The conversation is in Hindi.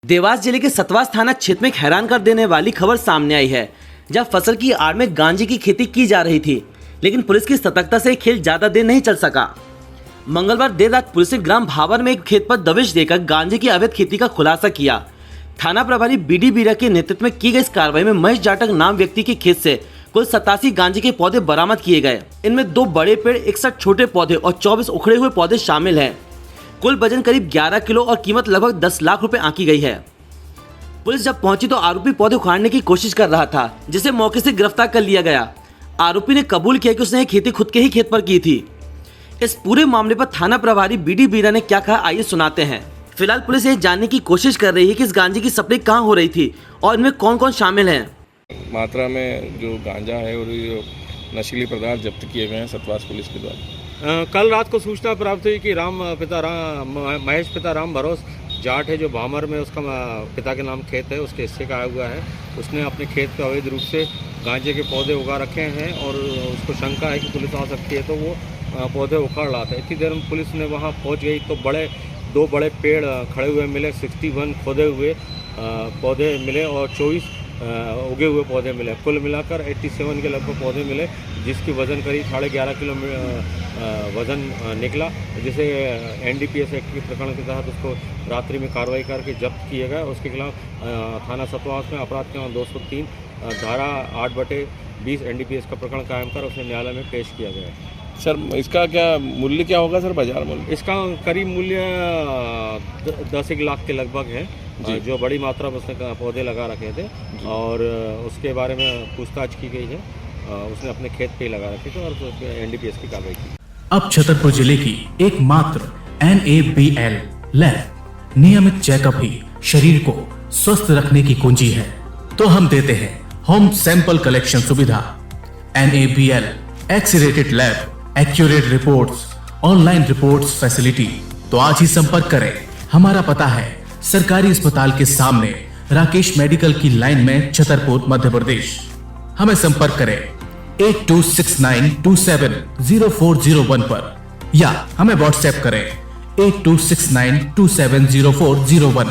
देवास जिले के सतवास थाना क्षेत्र में एक हैरान कर देने वाली खबर सामने आई है, जहां फसल की आड़ में गांजे की खेती की जा रही थी, लेकिन पुलिस की सतर्कता से खेल ज्यादा देर नहीं चल सका। मंगलवार देर रात पुलिस ने ग्राम भावर में एक खेत पर दबिश देकर गांजे की अवैध खेती का खुलासा किया। थाना प्रभारी बीडी बीरा के नेतृत्व में की गई इस कार्रवाई में महेश जाटक नाम व्यक्ति के खेत से कुल 87 गांजे के पौधे बरामद किए गए। इनमें 2 बड़े पेड़, 61 छोटे पौधे और 24 उखड़े हुए पौधे शामिल हैं। कुल वजन करीब 11 किलो और कीमत लगभग 10 लाख रुपए आंकी गई है। पुलिस जब पहुंची तो आरोपी पौधे उखाड़ने की कोशिश कर रहा था, जिसे मौके से गिरफ्तार कर लिया गया। आरोपी ने कबूल किया कि उसने ये खेती खुद के ही खेत पर की थी। इस पूरे मामले पर थाना प्रभारी बीडी बीरा ने क्या कहा, आइए सुनाते हैं। फिलहाल पुलिस ये जानने की कोशिश कर रही है कि इस गांजे की सप्लाई कहां हो रही थी और इनमें कौन कौन शामिल हैं। मात्रा में जो गांजा है और ये नशीली पदार्थ जब्त किए गए हैं सतवास पुलिस के द्वारा। कल रात को सूचना प्राप्त हुई कि महेश पिता राम भरोस जाट है, जो भामर में उसका पिता के नाम खेत है, उसके हिस्से का आया हुआ है। उसने अपने खेत पे अवैध रूप से गांजे के पौधे उगा रखे हैं और उसको शंका है कि पुलिस आ सकती है, तो वो पौधे उखाड़ रहा था। इतनी देर में पुलिस ने वहाँ पहुँच गई तो 2 बड़े पेड़ खड़े हुए मिले, 61 खोदे हुए पौधे मिले और 24 उगे हुए पौधे मिले। कुल मिलाकर 87 के लगभग पौधे मिले, जिसकी वज़न करीब 11.5 किलो वज़न निकला, जिसे NDPS एक्ट के प्रकरण के तहत उसको रात्रि में कार्रवाई करके जब्त किया गया। उसके खिलाफ थाना सतवास में अपराध क्रमांक 203 धारा 8/20 NDPS का प्रकरण कायम कर उसे न्यायालय में पेश किया गया। सर इसका क्या मूल्य क्या होगा सर, बाजार मूल्य? इसका करीब मूल्य 10 लाख के लगभग है, जो बड़ी मात्रा में उसने पौधे लगा रखे थे और उसके बारे में पूछताछ की गई है। उसने अपने खेत पे ही लगा रखे थे और NDPS की कार्रवाई की। अब छतरपुर जिले की एकमात्र NABL लैब नियमित चेकअप ही शरीर को स्वस्थ रखने की कुंजी है, तो हम देते हैं होम सैंपल कलेक्शन सुविधा। NABL accredited lab, accurate reports, online reports facility. तो आज ही संपर्क करें। हमारा पता है सरकारी अस्पताल के सामने, राकेश मेडिकल की लाइन में, छतरपुर, मध्य प्रदेश। हमें संपर्क करें 8269270401 पर या हमें व्हाट्सएप करें 8269270401।